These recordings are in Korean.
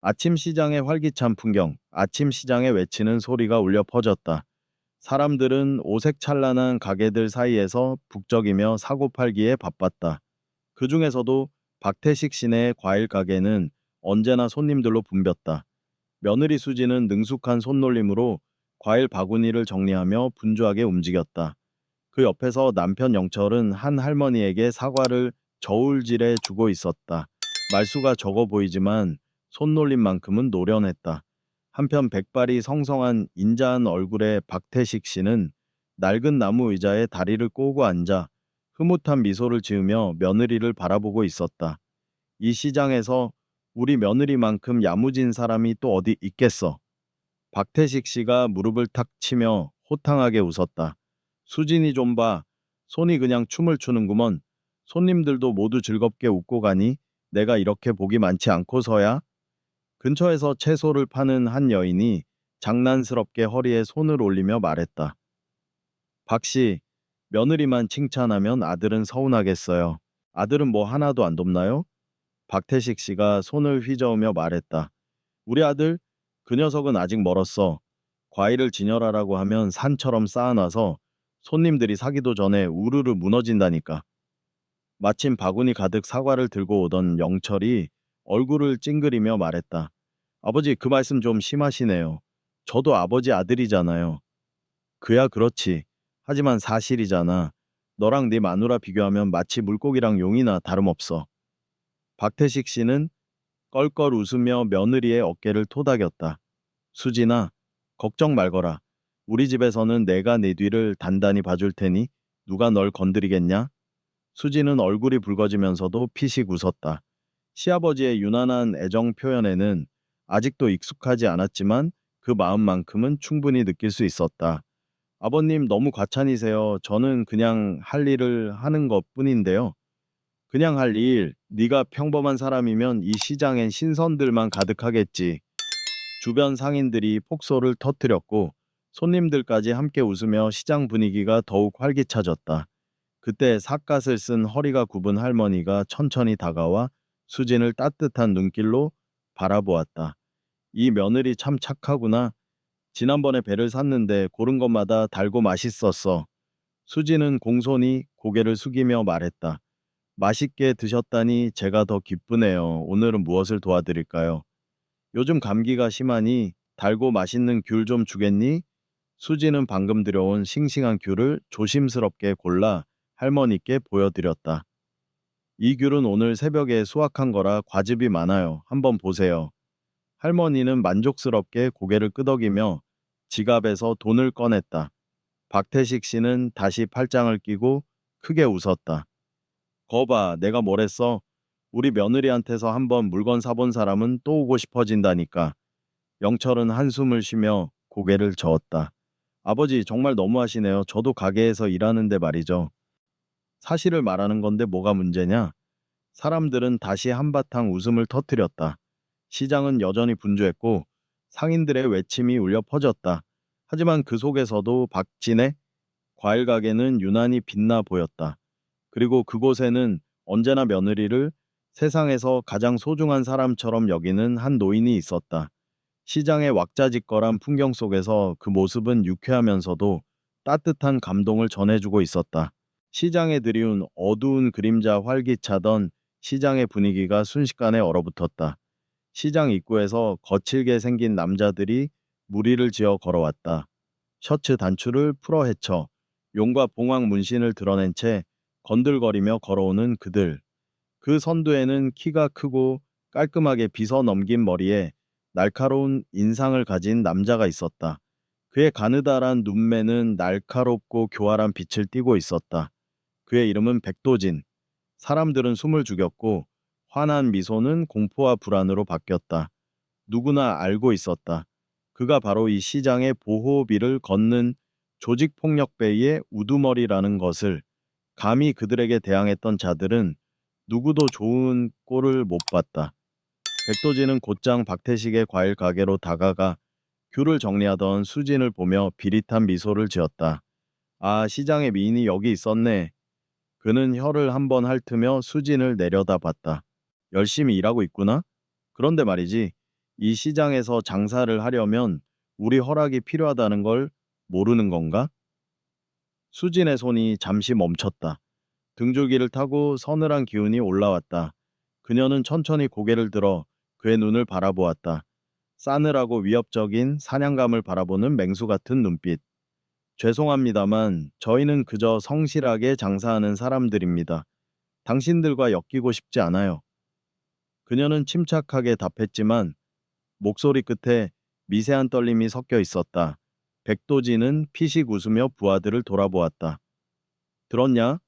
아침 시장의 활기찬 풍경, 아침 시장에 외치는 소리가 울려 퍼졌다. 사람들은 오색 찬란한 가게들 사이에서 북적이며 사고 팔기에 바빴다. 그 중에서도 박태식 씨네 과일 가게는 언제나 손님들로 붐볐다. 며느리 수지는 능숙한 손놀림으로 과일 바구니를 정리하며 분주하게 움직였다. 그 옆에서 남편 영철은 한 할머니에게 사과를 저울질해 주고 있었다. 말수가 적어 보이지만 손놀림만큼은 노련했다. 한편 백발이 성성한 인자한 얼굴의 박태식 씨는 낡은 나무 의자에 다리를 꼬고 앉아 흐뭇한 미소를 지으며 며느리를 바라보고 있었다. 이 시장에서 우리 며느리만큼 야무진 사람이 또 어디 있겠어? 박태식 씨가 무릎을 탁 치며 호탕하게 웃었다. 수진이 좀 봐. 손이 그냥 춤을 추는구먼. 손님들도 모두 즐겁게 웃고 가니 내가 이렇게 복이 많지 않고서야. 근처에서 채소를 파는 한 여인이 장난스럽게 허리에 손을 올리며 말했다. 박 씨, 며느리만 칭찬하면 아들은 서운하겠어요. 아들은 뭐 하나도 안 돕나요? 박태식 씨가 손을 휘저으며 말했다. 우리 아들, 그 녀석은 아직 멀었어. 과일을 진열하라고 하면 산처럼 쌓아놔서 손님들이 사기도 전에 우르르 무너진다니까. 마침 바구니 가득 사과를 들고 오던 영철이 얼굴을 찡그리며 말했다. 아버지, 그 말씀 좀 심하시네요. 저도 아버지 아들이잖아요. 그야 그렇지. 하지만 사실이잖아. 너랑 네 마누라 비교하면 마치 물고기랑 용이나 다름없어. 박태식 씨는 껄껄 웃으며 며느리의 어깨를 토닥였다. 수진아, 걱정 말거라. 우리 집에서는 내가 네 뒤를 단단히 봐줄 테니 누가 널 건드리겠냐? 수진은 얼굴이 붉어지면서도 피식 웃었다. 시아버지의 유난한 애정 표현에는 아직도 익숙하지 않았지만 그 마음만큼은 충분히 느낄 수 있었다. 아버님 너무 과찬이세요. 저는 그냥 할 일을 하는 것뿐인데요. 그냥 할 일, 네가 평범한 사람이면 이 시장엔 신선들만 가득하겠지. 주변 상인들이 폭소를 터뜨렸고 손님들까지 함께 웃으며 시장 분위기가 더욱 활기차졌다. 그때 삿갓을 쓴 허리가 굽은 할머니가 천천히 다가와 수진을 따뜻한 눈길로 바라보았다. 이 며느리 참 착하구나. 지난번에 배를 샀는데 고른 것마다 달고 맛있었어. 수진은 공손히 고개를 숙이며 말했다. 맛있게 드셨다니 제가 더 기쁘네요. 오늘은 무엇을 도와드릴까요? 요즘 감기가 심하니 달고 맛있는 귤 좀 주겠니? 수지는 방금 들여온 싱싱한 귤을 조심스럽게 골라 할머니께 보여드렸다. 이 귤은 오늘 새벽에 수확한 거라 과즙이 많아요. 한번 보세요. 할머니는 만족스럽게 고개를 끄덕이며 지갑에서 돈을 꺼냈다. 박태식 씨는 다시 팔짱을 끼고 크게 웃었다. 거봐, 내가 뭐랬어? 우리 며느리한테서 한번 물건 사본 사람은 또 오고 싶어진다니까. 영철은 한숨을 쉬며 고개를 저었다. 아버지, 정말 너무하시네요. 저도 가게에서 일하는데 말이죠. 사실을 말하는 건데 뭐가 문제냐? 사람들은 다시 한바탕 웃음을 터뜨렸다. 시장은 여전히 분주했고 상인들의 외침이 울려 퍼졌다. 하지만 그 속에서도 박진의 과일 가게는 유난히 빛나 보였다. 그리고 그곳에는 언제나 며느리를 세상에서 가장 소중한 사람처럼 여기는 한 노인이 있었다. 시장의 왁자지껄한 풍경 속에서 그 모습은 유쾌하면서도 따뜻한 감동을 전해주고 있었다. 시장에 들이운 어두운 그림자 활기차던 시장의 분위기가 순식간에 얼어붙었다. 시장 입구에서 거칠게 생긴 남자들이 무리를 지어 걸어왔다. 셔츠 단추를 풀어 헤쳐 용과 봉황 문신을 드러낸 채 건들거리며 걸어오는 그들. 그 선두에는 키가 크고 깔끔하게 빗어 넘긴 머리에 날카로운 인상을 가진 남자가 있었다. 그의 가느다란 눈매는 날카롭고 교활한 빛을 띠고 있었다. 그의 이름은 백도진. 사람들은 숨을 죽였고 환한 미소는 공포와 불안으로 바뀌었다. 누구나 알고 있었다. 그가 바로 이 시장의 보호비를 걷는 조직폭력배의 우두머리라는 것을. 감히 그들에게 대항했던 자들은 누구도 좋은 꼴을 못 봤다. 백도진은 곧장 박태식의 과일 가게로 다가가 귤을 정리하던 수진을 보며 비릿한 미소를 지었다. 아, 시장의 미인이 여기 있었네. 그는 혀를 한번 핥으며 수진을 내려다봤다. 열심히 일하고 있구나? 그런데 말이지, 이 시장에서 장사를 하려면 우리 허락이 필요하다는 걸 모르는 건가? 수진의 손이 잠시 멈췄다. 등줄기를 타고 서늘한 기운이 올라왔다. 그녀는 천천히 고개를 들어 그의 눈을 바라보았다. 싸늘하고 위협적인 사냥감을 바라보는 맹수 같은 눈빛. 죄송합니다만 저희는 그저 성실하게 장사하는 사람들입니다. 당신들과 엮이고 싶지 않아요. 그녀는 침착하게 답했지만 목소리 끝에 미세한 떨림이 섞여 있었다. 백도진은 피식 웃으며 부하들을 돌아보았다. 들었냐?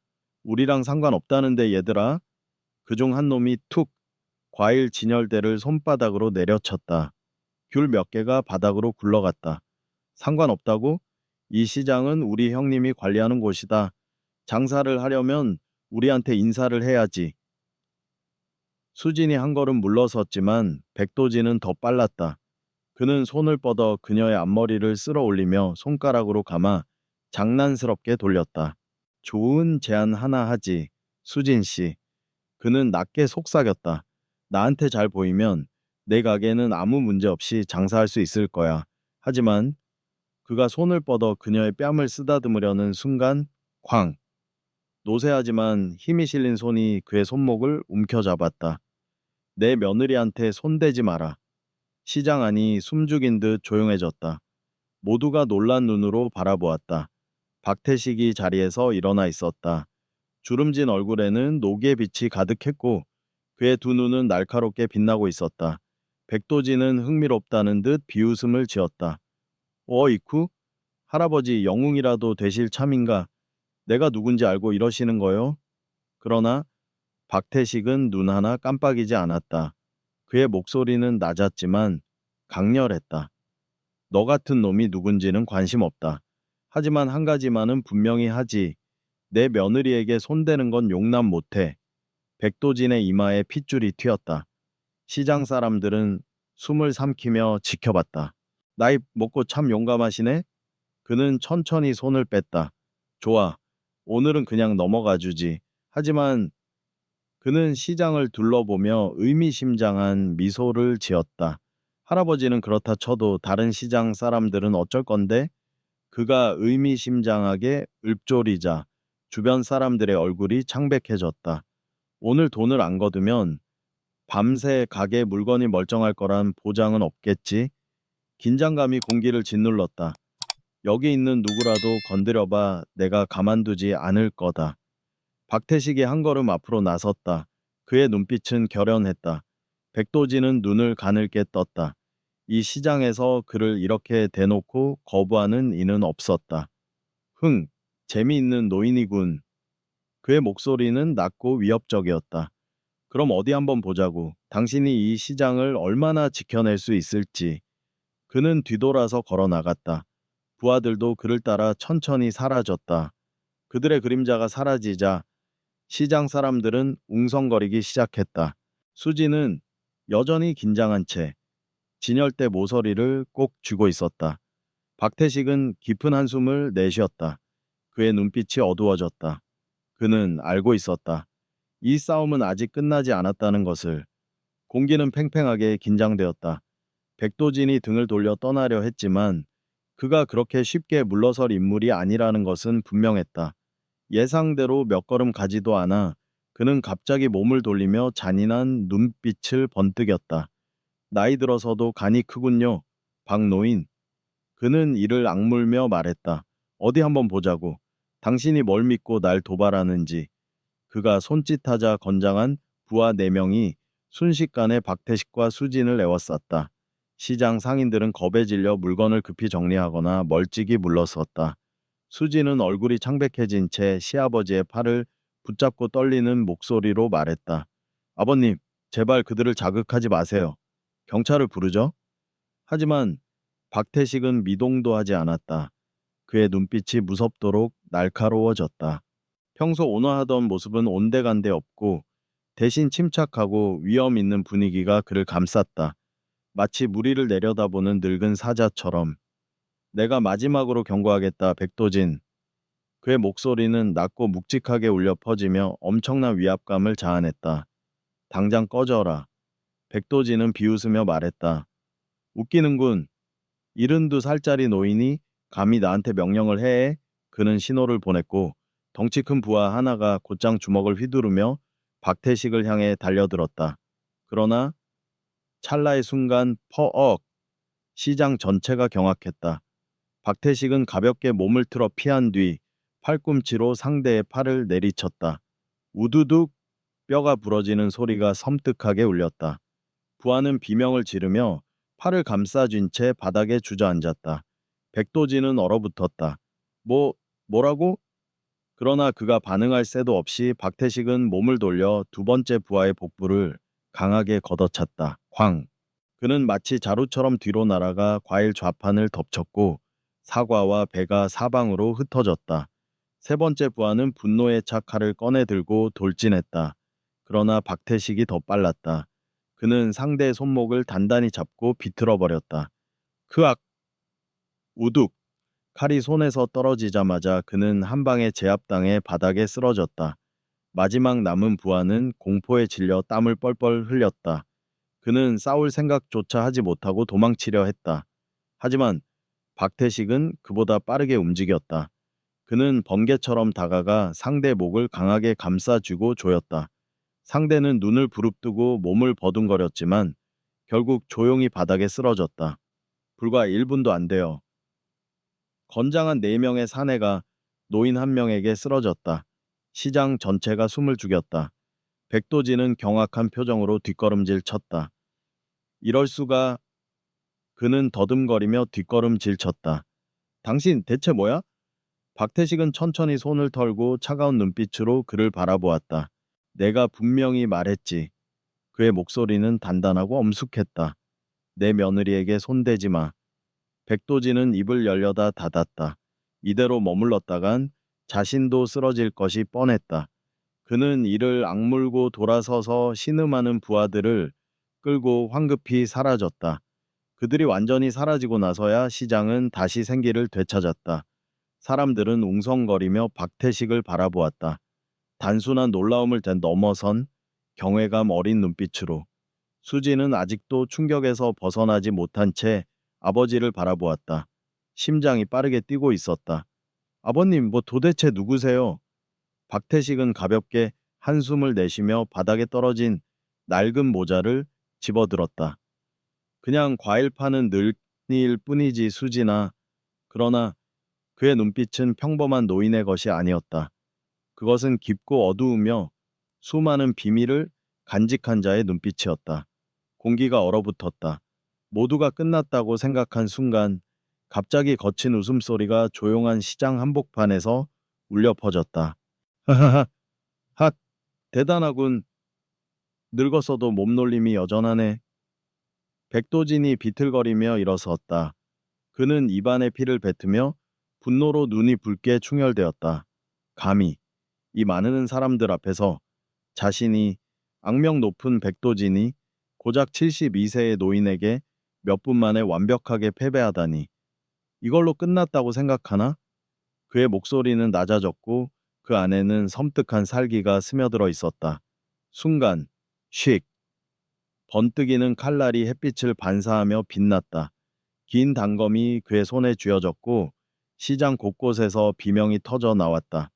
우리랑 상관없다는데 얘들아. 그중 한 놈이 툭 과일 진열대를 손바닥으로 내려쳤다. 귤 몇 개가 바닥으로 굴러갔다. 상관없다고? 이 시장은 우리 형님이 관리하는 곳이다. 장사를 하려면 우리한테 인사를 해야지. 수진이 한 걸음 물러섰지만 백도진은 더 빨랐다. 그는 손을 뻗어 그녀의 앞머리를 쓸어 올리며 손가락으로 감아 장난스럽게 돌렸다. 좋은 제안 하나 하지, 수진 씨. 그는 낮게 속삭였다. 나한테 잘 보이면 내 가게는 아무 문제 없이 장사할 수 있을 거야. 하지만 그가 손을 뻗어 그녀의 뺨을 쓰다듬으려는 순간 쾅! 노쇠하지만 힘이 실린 손이 그의 손목을 움켜잡았다. 내 며느리한테 손대지 마라. 시장 안이 숨죽인 듯 조용해졌다. 모두가 놀란 눈으로 바라보았다. 박태식이 자리에서 일어나 있었다. 주름진 얼굴에는 노기의 빛이 가득했고 그의 두 눈은 날카롭게 빛나고 있었다. 백도진은 흥미롭다는 듯 비웃음을 지었다. 이쿠? 할아버지 영웅이라도 되실 참인가? 내가 누군지 알고 이러시는 거요? 그러나 박태식은 눈 하나 깜빡이지 않았다. 그의 목소리는 낮았지만 강렬했다. 너 같은 놈이 누군지는 관심 없다. 하지만 한 가지만은 분명히 하지. 내 며느리에게 손대는 건 용납 못해. 백도진의 이마에 핏줄이 튀었다. 시장 사람들은 숨을 삼키며 지켜봤다. 나이 먹고 참 용감하시네? 그는 천천히 손을 뺐다. 좋아. 오늘은 그냥 넘어가 주지. 하지만 그는 시장을 둘러보며 의미심장한 미소를 지었다. 할아버지는 그렇다 쳐도 다른 시장 사람들은 어쩔 건데? 그가 의미심장하게 읊조리자 주변 사람들의 얼굴이 창백해졌다. 오늘 돈을 안 거두면 밤새 가게 물건이 멀쩡할 거란 보장은 없겠지. 긴장감이 공기를 짓눌렀다. 여기 있는 누구라도 건드려봐 내가 가만두지 않을 거다. 박태식이 한 걸음 앞으로 나섰다. 그의 눈빛은 결연했다. 백도진은 눈을 가늘게 떴다. 이 시장에서 그를 이렇게 대놓고 거부하는 이는 없었다. 재미있는 노인이군. 그의 목소리는 낮고 위협적이었다. 그럼 어디 한번 보자고. 당신이 이 시장을 얼마나 지켜낼 수 있을지. 그는 뒤돌아서 걸어 나갔다. 부하들도 그를 따라 천천히 사라졌다. 그들의 그림자가 사라지자 시장 사람들은 웅성거리기 시작했다. 수지는 여전히 긴장한 채 진열대 모서리를 꼭 쥐고 있었다. 박태식은 깊은 한숨을 내쉬었다. 그의 눈빛이 어두워졌다. 그는 알고 있었다. 이 싸움은 아직 끝나지 않았다는 것을. 공기는 팽팽하게 긴장되었다. 백도진이 등을 돌려 떠나려 했지만 그가 그렇게 쉽게 물러설 인물이 아니라는 것은 분명했다. 예상대로 몇 걸음 가지도 않아 그는 갑자기 몸을 돌리며 잔인한 눈빛을 번뜩였다. 나이 들어서도 간이 크군요. 박노인. 그는 이를 악물며 말했다. 어디 한번 보자고. 당신이 뭘 믿고 날 도발하는지. 그가 손짓하자 건장한 부하 4명이 순식간에 박태식과 수진을 에워쌌다. 시장 상인들은 겁에 질려 물건을 급히 정리하거나 멀찍이 물러섰다. 수진은 얼굴이 창백해진 채 시아버지의 팔을 붙잡고 떨리는 목소리로 말했다. 아버님, 제발 그들을 자극하지 마세요. 경찰을 부르죠? 하지만 박태식은 미동도 하지 않았다. 그의 눈빛이 무섭도록 날카로워졌다. 평소 온화하던 모습은 온데간데 없고 대신 침착하고 위험 있는 분위기가 그를 감쌌다. 마치 무리를 내려다보는 늙은 사자처럼. 내가 마지막으로 경고하겠다, 백도진. 그의 목소리는 낮고 묵직하게 울려 퍼지며 엄청난 위압감을 자아냈다. 당장 꺼져라. 백도진은 비웃으며 말했다. 웃기는군. 72살짜리 노인이 감히 나한테 명령을 해. 그는 신호를 보냈고 덩치 큰 부하 하나가 곧장 주먹을 휘두르며 박태식을 향해 달려들었다. 그러나 찰나의 순간 퍼억 시장 전체가 경악했다. 박태식은 가볍게 몸을 틀어 피한 뒤 팔꿈치로 상대의 팔을 내리쳤다. 우두둑 뼈가 부러지는 소리가 섬뜩하게 울렸다. 부하는 비명을 지르며 팔을 감싸쥔 채 바닥에 주저앉았다. 백도진은 얼어붙었다. 뭐, 뭐라고? 그러나 그가 반응할 새도 없이 박태식은 몸을 돌려 두 번째 부하의 복부를 강하게 걷어찼다. 쾅! 그는 마치 자루처럼 뒤로 날아가 과일 좌판을 덮쳤고 사과와 배가 사방으로 흩어졌다. 세 번째 부하는 분노에 차 칼을 꺼내 들고 돌진했다. 그러나 박태식이 더 빨랐다. 그는 상대의 손목을 단단히 잡고 비틀어 버렸다. 크악! 우둑! 칼이 손에서 떨어지자마자 그는 한 방에 제압당해 바닥에 쓰러졌다. 마지막 남은 부하는 공포에 질려 땀을 뻘뻘 흘렸다. 그는 싸울 생각조차 하지 못하고 도망치려 했다. 하지만 박태식은 그보다 빠르게 움직였다. 그는 번개처럼 다가가 상대 목을 강하게 감싸쥐고 조였다. 상대는 눈을 부릅뜨고 몸을 버둥거렸지만 결국 조용히 바닥에 쓰러졌다. 불과 1분도 안 되어 건장한 4명의 사내가 노인 한 명에게 쓰러졌다. 시장 전체가 숨을 죽였다. 백도진은 경악한 표정으로 뒷걸음질 쳤다. 이럴 수가. 그는 더듬거리며 뒷걸음질 쳤다. 당신 대체 뭐야? 박태식은 천천히 손을 털고 차가운 눈빛으로 그를 바라보았다. 내가 분명히 말했지. 그의 목소리는 단단하고 엄숙했다. 내 며느리에게 손대지 마. 백도진은 입을 열려다 닫았다. 이대로 머물렀다간 자신도 쓰러질 것이 뻔했다. 그는 이를 악물고 돌아서서 신음하는 부하들을 끌고 황급히 사라졌다. 그들이 완전히 사라지고 나서야 시장은 다시 생기를 되찾았다. 사람들은 웅성거리며 박태식을 바라보았다. 단순한 놀라움을 넘어선 경외감 어린 눈빛으로. 수지는 아직도 충격에서 벗어나지 못한 채 아버지를 바라보았다. 심장이 빠르게 뛰고 있었다. 아버님, 뭐 도대체 누구세요? 박태식은 가볍게 한숨을 내쉬며 바닥에 떨어진 낡은 모자를 집어들었다. 그냥 과일 파는 늙은이일 뿐이지 수지나. 그러나 그의 눈빛은 평범한 노인의 것이 아니었다. 그것은 깊고 어두우며 수많은 비밀을 간직한 자의 눈빛이었다. 공기가 얼어붙었다. 모두가 끝났다고 생각한 순간 갑자기 거친 웃음소리가 조용한 시장 한복판에서 울려 퍼졌다. 하하하, 핫, 대단하군. 늙었어도 몸놀림이 여전하네. 백도진이 비틀거리며 일어섰다. 그는 입안에 피를 뱉으며 분노로 눈이 붉게 충혈되었다. 감히 이 많은 사람들 앞에서 자신이 악명 높은 백도진이 고작 72세의 노인에게 몇 분 만에 완벽하게 패배하다니. 이걸로 끝났다고 생각하나? 그의 목소리는 낮아졌고 그 안에는 섬뜩한 살기가 스며들어 있었다. 순간, 쉭! 번뜩이는 칼날이 햇빛을 반사하며 빛났다. 긴 단검이 그의 손에 쥐어졌고 시장 곳곳에서 비명이 터져 나왔다.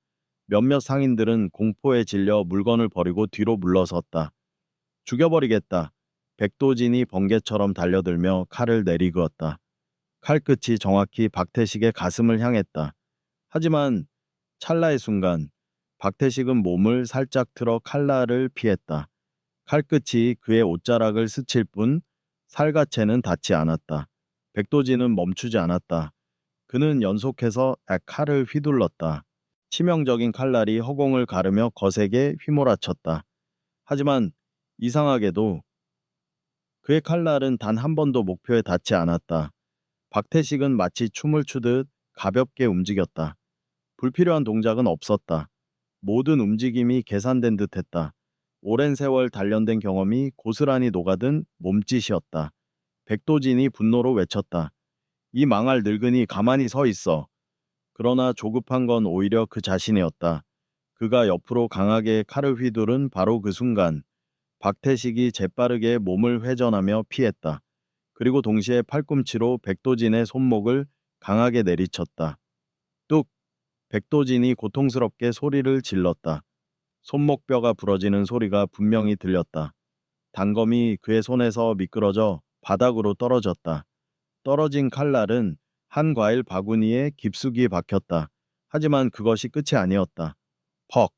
몇몇 상인들은 공포에 질려 물건을 버리고 뒤로 물러섰다. 죽여버리겠다. 백도진이 번개처럼 달려들며 칼을 내리그었다. 칼끝이 정확히 박태식의 가슴을 향했다. 하지만 찰나의 순간 박태식은 몸을 살짝 틀어 칼날을 피했다. 칼끝이 그의 옷자락을 스칠 뿐 살갗에는 닿지 않았다. 백도진은 멈추지 않았다. 그는 연속해서 칼을 휘둘렀다. 치명적인 칼날이 허공을 가르며 거세게 휘몰아쳤다. 하지만 이상하게도 그의 칼날은 단 한 번도 목표에 닿지 않았다. 박태식은 마치 춤을 추듯 가볍게 움직였다. 불필요한 동작은 없었다. 모든 움직임이 계산된 듯했다. 오랜 세월 단련된 경험이 고스란히 녹아든 몸짓이었다. 백도진이 분노로 외쳤다. 이 망할 늙은이 가만히 서 있어. 그러나 조급한 건 오히려 그 자신이었다. 그가 옆으로 강하게 칼을 휘두른 바로 그 순간 박태식이 재빠르게 몸을 회전하며 피했다. 그리고 동시에 팔꿈치로 백도진의 손목을 강하게 내리쳤다. 뚝! 백도진이 고통스럽게 소리를 질렀다. 손목뼈가 부러지는 소리가 분명히 들렸다. 단검이 그의 손에서 미끄러져 바닥으로 떨어졌다. 떨어진 칼날은 한 과일 바구니에 깊숙이 박혔다. 하지만 그것이 끝이 아니었다. 퍽!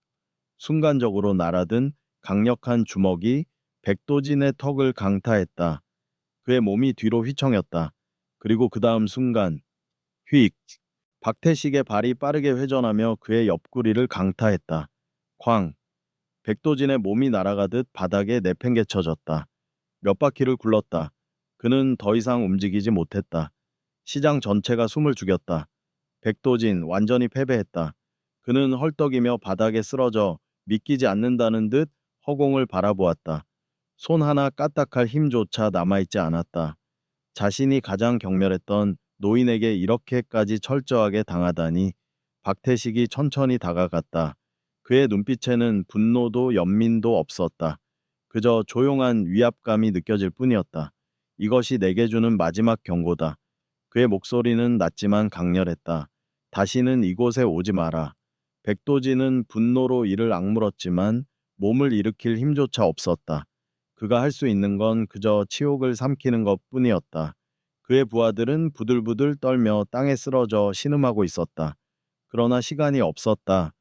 순간적으로 날아든 강력한 주먹이 백도진의 턱을 강타했다. 그의 몸이 뒤로 휘청였다. 그리고 그 다음 순간 휙! 박태식의 발이 빠르게 회전하며 그의 옆구리를 강타했다. 쾅! 백도진의 몸이 날아가듯 바닥에 내팽개쳐졌다. 몇 바퀴를 굴렀다. 그는 더 이상 움직이지 못했다. 시장 전체가 숨을 죽였다. 백도진 완전히 패배했다. 그는 헐떡이며 바닥에 쓰러져 믿기지 않는다는 듯 허공을 바라보았다. 손 하나 까딱할 힘조차 남아있지 않았다. 자신이 가장 경멸했던 노인에게 이렇게까지 철저하게 당하다니. 박태식이 천천히 다가갔다. 그의 눈빛에는 분노도 연민도 없었다. 그저 조용한 위압감이 느껴질 뿐이었다. 이것이 내게 주는 마지막 경고다. 그의 목소리는 낮지만 강렬했다. 다시는 이곳에 오지 마라. 백도진은 분노로 이를 악물었지만 몸을 일으킬 힘조차 없었다. 그가 할 수 있는 건 그저 치욕을 삼키는 것뿐이었다. 그의 부하들은 부들부들 떨며 땅에 쓰러져 신음하고 있었다. 그러나 시간이 없었다.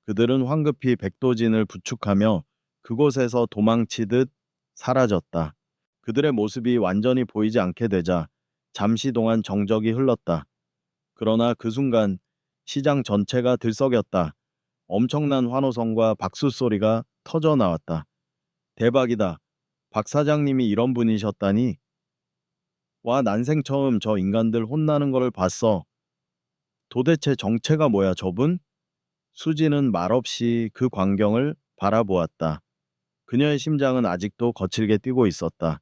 그들은 황급히 백도진을 부축하며 그곳에서 도망치듯 사라졌다. 그들의 모습이 완전히 보이지 않게 되자 잠시 동안 정적이 흘렀다. 그러나 그 순간 시장 전체가 들썩였다. 엄청난 환호성과 박수 소리가 터져 나왔다. 대박이다. 박 사장님이 이런 분이셨다니. 와, 난생 처음 저 인간들 혼나는 거를 봤어. 도대체 정체가 뭐야, 저분? 수지는 말없이 그 광경을 바라보았다. 그녀의 심장은 아직도 거칠게 뛰고 있었다.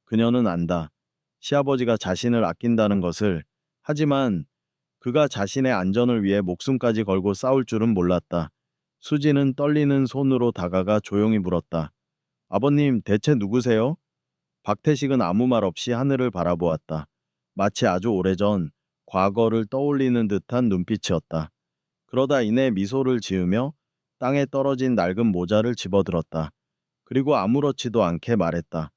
그녀는 안다. 시아버지가 자신을 아낀다는 것을. 하지만 그가 자신의 안전을 위해 목숨까지 걸고 싸울 줄은 몰랐다. 수지는 떨리는 손으로 다가가 조용히 물었다. 아버님, 대체 누구세요? 박태식은 아무 말 없이 하늘을 바라보았다. 마치 아주 오래전 과거를 떠올리는 듯한 눈빛이었다. 그러다 이내 미소를 지으며 땅에 떨어진 낡은 모자를 집어들었다. 그리고 아무렇지도 않게 말했다.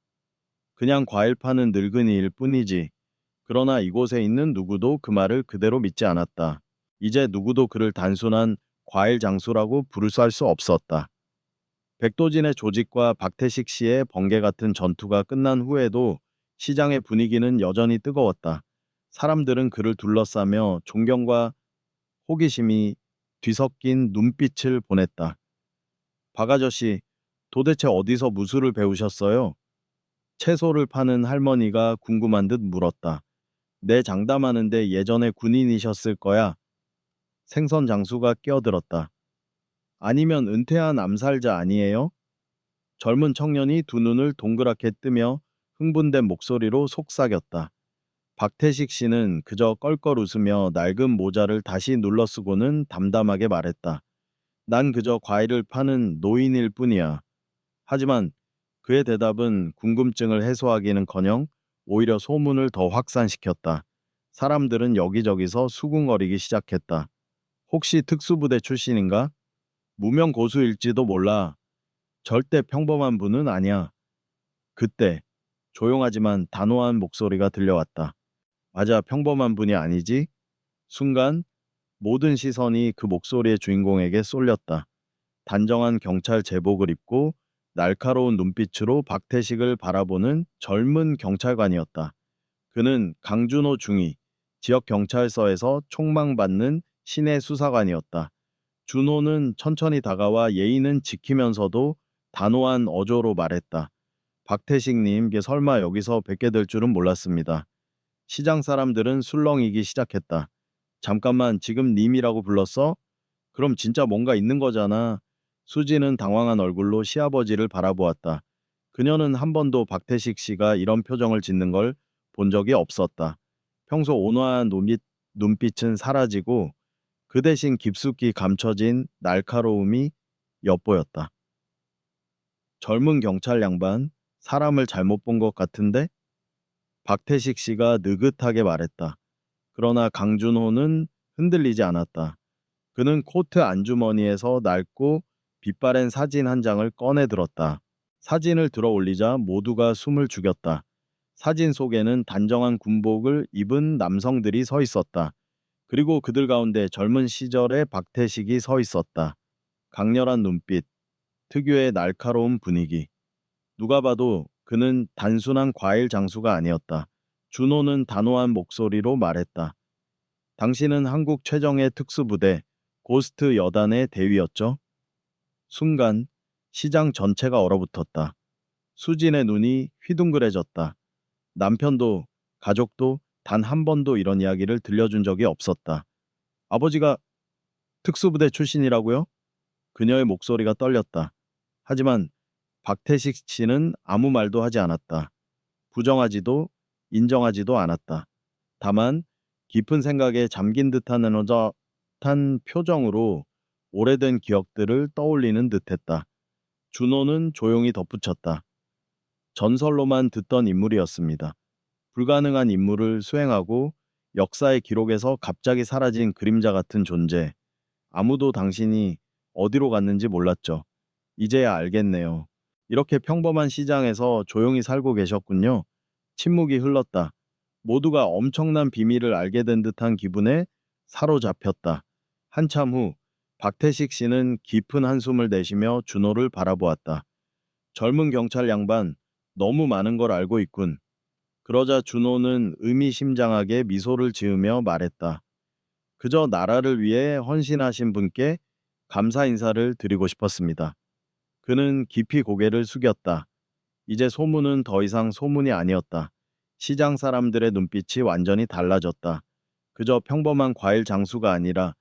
그냥 과일 파는 늙은이일 뿐이지. 그러나 이곳에 있는 누구도 그 말을 그대로 믿지 않았다. 이제 누구도 그를 단순한 과일 장수라고 부르할 수 없었다. 백도진의 조직과 박태식 씨의 번개 같은 전투가 끝난 후에도 시장의 분위기는 여전히 뜨거웠다. 사람들은 그를 둘러싸며 존경과 호기심이 뒤섞인 눈빛을 보냈다. 박 아저씨, 도대체 어디서 무술을 배우셨어요? 채소를 파는 할머니가 궁금한 듯 물었다. 내 장담하는데 예전에 군인이셨을 거야. 생선 장수가 끼어들었다. 아니면 은퇴한 암살자 아니에요? 젊은 청년이 두 눈을 동그랗게 뜨며 흥분된 목소리로 속삭였다. 박태식 씨는 그저 껄껄 웃으며 낡은 모자를 다시 눌러쓰고는 담담하게 말했다. 난 그저 과일을 파는 노인일 뿐이야. 하지만 그의 대답은 궁금증을 해소하기는커녕 오히려 소문을 더 확산시켰다. 사람들은 여기저기서 수군거리기 시작했다. 혹시 특수부대 출신인가? 무명 고수일지도 몰라. 절대 평범한 분은 아니야. 그때 조용하지만 단호한 목소리가 들려왔다. 맞아, 평범한 분이 아니지? 순간 모든 시선이 그 목소리의 주인공에게 쏠렸다. 단정한 경찰 제복을 입고 날카로운 눈빛으로 박태식을 바라보는 젊은 경찰관이었다. 그는 강준호 중위, 지역 경찰서에서 총망받는 신의 수사관이었다. 준호는 천천히 다가와 예의는 지키면서도 단호한 어조로 말했다. 박태식님, 설마 여기서 뵙게 될 줄은 몰랐습니다. 시장 사람들은 술렁이기 시작했다. 잠깐만, 지금 님이라고 불렀어? 그럼 진짜 뭔가 있는 거잖아. 수지는 당황한 얼굴로 시아버지를 바라보았다. 그녀는 한 번도 박태식 씨가 이런 표정을 짓는 걸 본 적이 없었다. 평소 온화한 눈빛은 사라지고 그 대신 깊숙이 감춰진 날카로움이 엿보였다. 젊은 경찰 양반, 사람을 잘못 본 것 같은데? 박태식 씨가 느긋하게 말했다. 그러나 강준호는 흔들리지 않았다. 그는 코트 안주머니에서 낡고 빛바랜 사진 한 장을 꺼내 들었다. 사진을 들어 올리자 모두가 숨을 죽였다. 사진 속에는 단정한 군복을 입은 남성들이 서 있었다. 그리고 그들 가운데 젊은 시절의 박태식이 서 있었다. 강렬한 눈빛, 특유의 날카로운 분위기. 누가 봐도 그는 단순한 과일 장수가 아니었다. 준호는 단호한 목소리로 말했다. 당신은 한국 최정예 특수부대 고스트 여단의 대위였죠? 순간 시장 전체가 얼어붙었다. 수진의 눈이 휘둥그레졌다. 남편도 가족도 단 한 번도 이런 이야기를 들려준 적이 없었다. 아버지가 특수부대 출신이라고요? 그녀의 목소리가 떨렸다. 하지만 박태식 씨는 아무 말도 하지 않았다. 부정하지도 인정하지도 않았다. 다만 깊은 생각에 잠긴 듯한 어젓한 표정으로 오래된 기억들을 떠올리는 듯했다. 준호는 조용히 덧붙였다. 전설로만 듣던 인물이었습니다. 불가능한 임무를 수행하고 역사의 기록에서 갑자기 사라진 그림자 같은 존재. 아무도 당신이 어디로 갔는지 몰랐죠. 이제야 알겠네요. 이렇게 평범한 시장에서 조용히 살고 계셨군요. 침묵이 흘렀다. 모두가 엄청난 비밀을 알게 된 듯한 기분에 사로잡혔다. 한참 후 박태식 씨는 깊은 한숨을 내쉬며 준호를 바라보았다. 젊은 경찰 양반, 너무 많은 걸 알고 있군. 그러자 준호는 의미심장하게 미소를 지으며 말했다. 그저 나라를 위해 헌신하신 분께 감사 인사를 드리고 싶었습니다. 그는 깊이 고개를 숙였다. 이제 소문은 더 이상 소문이 아니었다. 시장 사람들의 눈빛이 완전히 달라졌다. 그저 평범한 과일 장수가 아니라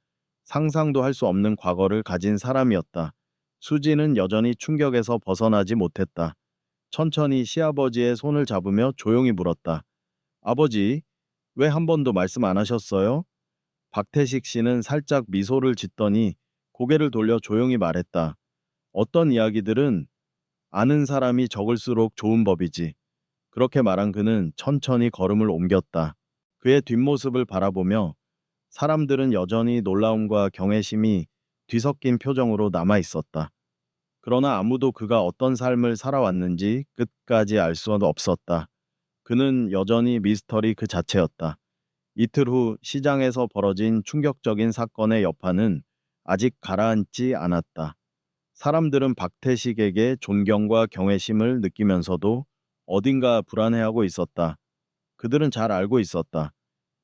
상상도 할 수 없는 과거를 가진 사람이었다. 수지는 여전히 충격에서 벗어나지 못했다. 천천히 시아버지의 손을 잡으며 조용히 물었다. 아버지, 왜 한 번도 말씀 안 하셨어요? 박태식 씨는 살짝 미소를 짓더니 고개를 돌려 조용히 말했다. 어떤 이야기들은 아는 사람이 적을수록 좋은 법이지. 그렇게 말한 그는 천천히 걸음을 옮겼다. 그의 뒷모습을 바라보며 사람들은 여전히 놀라움과 경외심이 뒤섞인 표정으로 남아 있었다. 그러나 아무도 그가 어떤 삶을 살아왔는지 끝까지 알 수는 없었다. 그는 여전히 미스터리 그 자체였다. 이틀 후 시장에서 벌어진 충격적인 사건의 여파는 아직 가라앉지 않았다. 사람들은 박태식에게 존경과 경외심을 느끼면서도 어딘가 불안해하고 있었다. 그들은 잘 알고 있었다.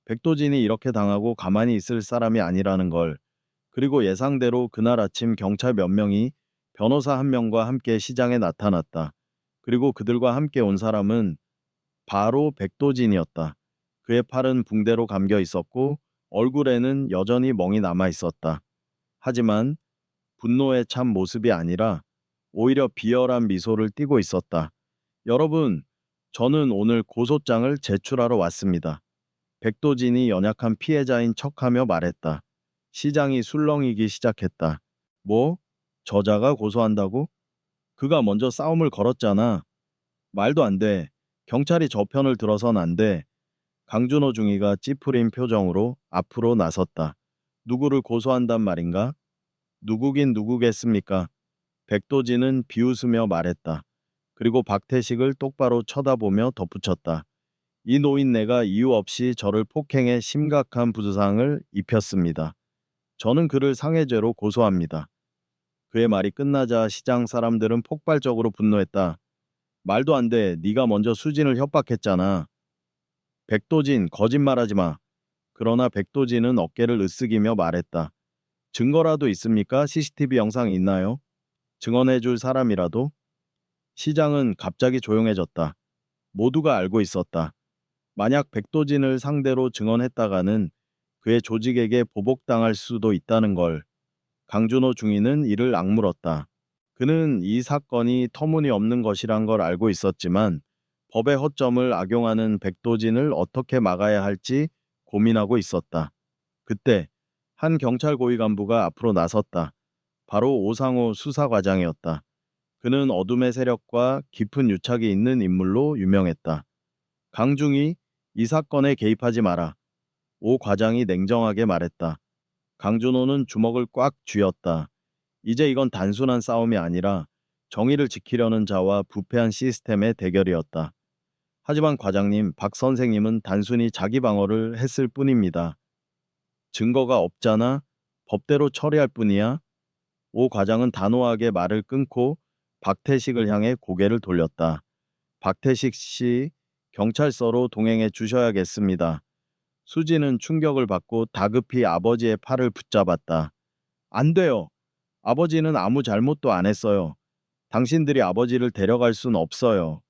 백도진이 이렇게 당하고 가만히 있을 사람이 아니라는 걸. 그리고 예상대로 그날 아침 경찰 몇 명이 변호사 한 명과 함께 시장에 나타났다. 그리고 그들과 함께 온 사람은 바로 백도진이었다. 그의 팔은 붕대로 감겨 있었고 얼굴에는 여전히 멍이 남아 있었다. 하지만 분노의 참 모습이 아니라 오히려 비열한 미소를 띠고 있었다. 여러분, 저는 오늘 고소장을 제출하러 왔습니다. 백도진이 연약한 피해자인 척하며 말했다. 시장이 술렁이기 시작했다. 뭐? 저자가 고소한다고? 그가 먼저 싸움을 걸었잖아. 말도 안 돼. 경찰이 저 편을 들어선 안 돼. 강준호 중위가 찌푸린 표정으로 앞으로 나섰다. 누구를 고소한단 말인가? 누구긴 누구겠습니까? 백도진은 비웃으며 말했다. 그리고 박태식을 똑바로 쳐다보며 덧붙였다. 이 노인네가 이유 없이 저를 폭행해 심각한 부상을 입혔습니다. 저는 그를 상해죄로 고소합니다. 그의 말이 끝나자 시장 사람들은 폭발적으로 분노했다. 말도 안 돼. 네가 먼저 수진을 협박했잖아. 백도진, 거짓말하지 마. 그러나 백도진은 어깨를 으쓱이며 말했다. 증거라도 있습니까? CCTV 영상 있나요? 증언해줄 사람이라도? 시장은 갑자기 조용해졌다. 모두가 알고 있었다. 만약 백도진을 상대로 증언했다가는 그의 조직에게 보복당할 수도 있다는 걸. 강준호 중위는 이를 악물었다. 그는 이 사건이 터무니없는 것이란 걸 알고 있었지만 법의 허점을 악용하는 백도진을 어떻게 막아야 할지 고민하고 있었다. 그때 한 경찰 고위 간부가 앞으로 나섰다. 바로 오상호 수사과장이었다. 그는 어둠의 세력과 깊은 유착이 있는 인물로 유명했다. 강중이 이 사건에 개입하지 마라. 오 과장이 냉정하게 말했다. 강준호는 주먹을 꽉 쥐었다. 이제 이건 단순한 싸움이 아니라 정의를 지키려는 자와 부패한 시스템의 대결이었다. 하지만 과장님, 박 선생님은 단순히 자기 방어를 했을 뿐입니다. 증거가 없잖아. 법대로 처리할 뿐이야. 오 과장은 단호하게 말을 끊고 박태식을 향해 고개를 돌렸다. 박태식 씨, 경찰서로 동행해 주셔야겠습니다. 수지는 충격을 받고 다급히 아버지의 팔을 붙잡았다. 안 돼요. 아버지는 아무 잘못도 안 했어요. 당신들이 아버지를 데려갈 순 없어요.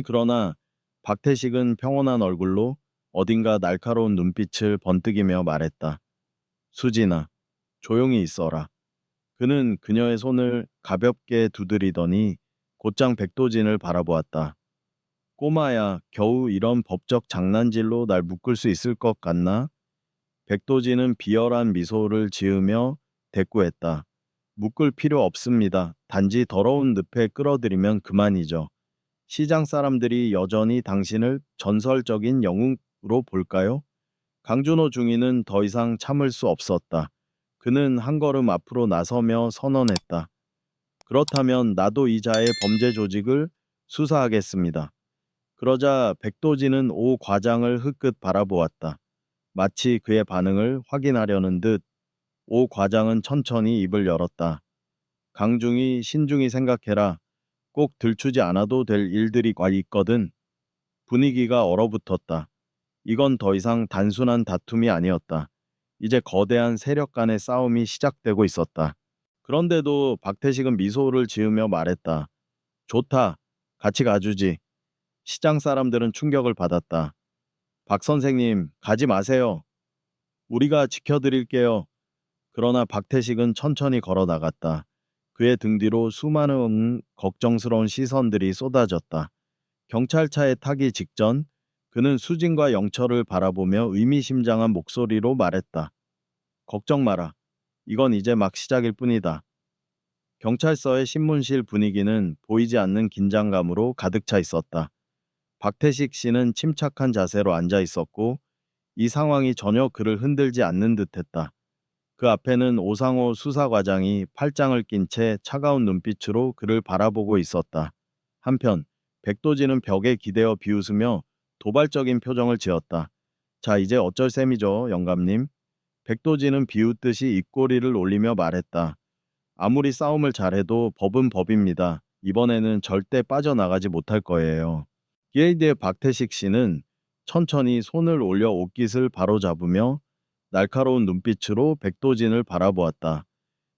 그러나 박태식은 평온한 얼굴로 어딘가 날카로운 눈빛을 번뜩이며 말했다. 수진아, 조용히 있어라. 그는 그녀의 손을 가볍게 두드리더니 곧장 백도진을 바라보았다. 꼬마야, 겨우 이런 법적 장난질로 날 묶을 수 있을 것 같나? 백도진은 비열한 미소를 지으며 대꾸했다. 묶을 필요 없습니다. 단지 더러운 늪에 끌어들이면 그만이죠. 시장 사람들이 여전히 당신을 전설적인 영웅으로 볼까요? 강준호 중위는 더 이상 참을 수 없었다. 그는 한 걸음 앞으로 나서며 선언했다. 그렇다면 나도 이자의 범죄 조직을 수사하겠습니다. 그러자 백도진은 오 과장을 흘끗 바라보았다. 마치 그의 반응을 확인하려는 듯 오 과장은 천천히 입을 열었다. 강중이 신중히 생각해라. 꼭 들추지 않아도 될 일들이 과 있거든. 분위기가 얼어붙었다. 이건 더 이상 단순한 다툼이 아니었다. 이제 거대한 세력 간의 싸움이 시작되고 있었다. 그런데도 박태식은 미소를 지으며 말했다. 좋다. 같이 가주지. 시장 사람들은 충격을 받았다. 박 선생님, 가지 마세요. 우리가 지켜드릴게요. 그러나 박태식은 천천히 걸어 나갔다. 그의 등 뒤로 수많은 걱정스러운 시선들이 쏟아졌다. 경찰차에 타기 직전 그는 수진과 영철을 바라보며 의미심장한 목소리로 말했다. 걱정 마라. 이건 이제 막 시작일 뿐이다. 경찰서의 신문실 분위기는 보이지 않는 긴장감으로 가득 차 있었다. 박태식 씨는 침착한 자세로 앉아 있었고 이 상황이 전혀 그를 흔들지 않는 듯했다. 그 앞에는 오상호 수사과장이 팔짱을 낀 채 차가운 눈빛으로 그를 바라보고 있었다. 한편 백도진은 벽에 기대어 비웃으며 도발적인 표정을 지었다. 자, 이제 어쩔 셈이죠, 영감님. 백도진은 비웃듯이 입꼬리를 올리며 말했다. 아무리 싸움을 잘해도 법은 법입니다. 이번에는 절대 빠져나가지 못할 거예요. 이에 대해 박태식 씨는 천천히 손을 올려 옷깃을 바로잡으며 날카로운 눈빛으로 백도진을 바라보았다.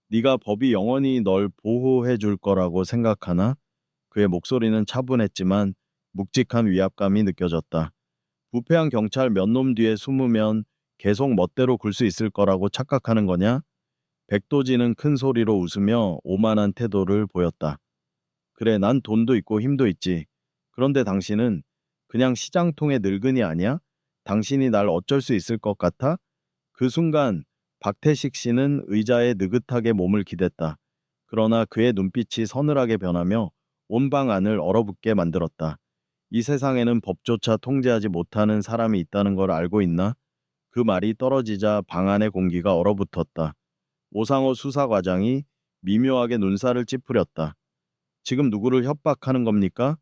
네가 법이 영원히 널 보호해 줄 거라고 생각하나? 그의 목소리는 차분했지만 묵직한 위압감이 느껴졌다. 부패한 경찰 몇 놈 뒤에 숨으면 계속 멋대로 굴 수 있을 거라고 착각하는 거냐? 백도진은 큰 소리로 웃으며 오만한 태도를 보였다. 그래, 난 돈도 있고 힘도 있지. 그런데 당신은 그냥 시장통의 늙은이 아니야? 당신이 날 어쩔 수 있을 것 같아? 그 순간 박태식 씨는 의자에 느긋하게 몸을 기댔다. 그러나 그의 눈빛이 서늘하게 변하며 온 방 안을 얼어붙게 만들었다. 이 세상에는 법조차 통제하지 못하는 사람이 있다는 걸 알고 있나? 그 말이 떨어지자 방 안의 공기가 얼어붙었다. 오상호 수사과장이 미묘하게 눈살을 찌푸렸다. 지금 누구를 협박하는 겁니까?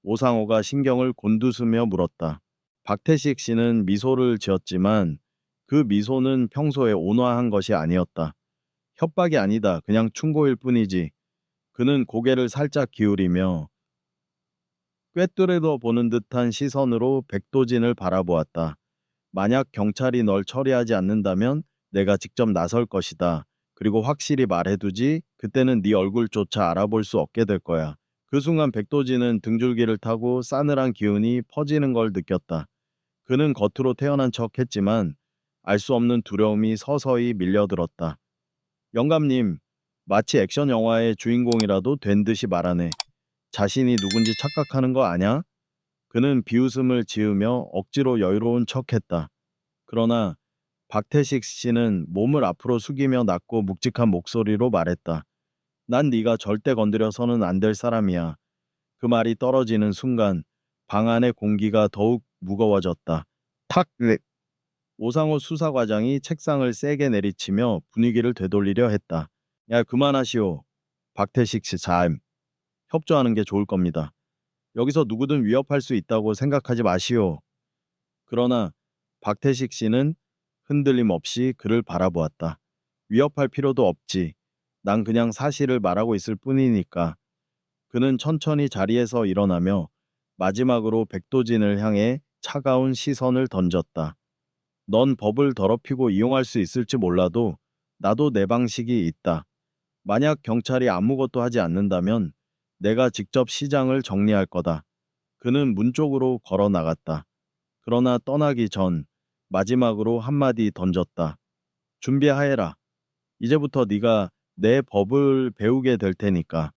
오상호가 신경을 곤두서며 물었다. 박태식 씨는 미소를 지었지만 그 미소는 평소에 온화한 것이 아니었다. 협박이 아니다. 그냥 충고일 뿐이지. 그는 고개를 살짝 기울이며 꿰뚫어 보는 듯한 시선으로 백도진을 바라보았다. 만약 경찰이 널 처리하지 않는다면 내가 직접 나설 것이다. 그리고 확실히 말해두지, 그때는 네 얼굴조차 알아볼 수 없게 될 거야. 그 순간 백도진은 등줄기를 타고 싸늘한 기운이 퍼지는 걸 느꼈다. 그는 겉으로 태어난 척 했지만 알 수 없는 두려움이 서서히 밀려들었다. 영감님, 마치 액션 영화의 주인공이라도 된 듯이 말하네. 자신이 누군지 착각하는 거 아냐? 그는 비웃음을 지으며 억지로 여유로운 척했다. 그러나 박태식 씨는 몸을 앞으로 숙이며 낮고 묵직한 목소리로 말했다. 난 네가 절대 건드려서는 안 될 사람이야. 그 말이 떨어지는 순간 방 안의 공기가 더욱 무거워졌다. 탁! 네. 오상호 수사과장이 책상을 세게 내리치며 분위기를 되돌리려 했다. 야, 그만하시오. 박태식 씨 잘 협조하는 게 좋을 겁니다. 여기서 누구든 위협할 수 있다고 생각하지 마시오. 그러나 박태식 씨는 흔들림 없이 그를 바라보았다. 위협할 필요도 없지. 난 그냥 사실을 말하고 있을 뿐이니까. 그는 천천히 자리에서 일어나며 마지막으로 백도진을 향해 차가운 시선을 던졌다. 넌 법을 더럽히고 이용할 수 있을지 몰라도 나도 내 방식이 있다. 만약 경찰이 아무것도 하지 않는다면 내가 직접 시장을 정리할 거다. 그는 문 쪽으로 걸어 나갔다. 그러나 떠나기 전 마지막으로 한마디 던졌다. 준비하해라. 이제부터 네가 내 법을 배우게 될 테니까.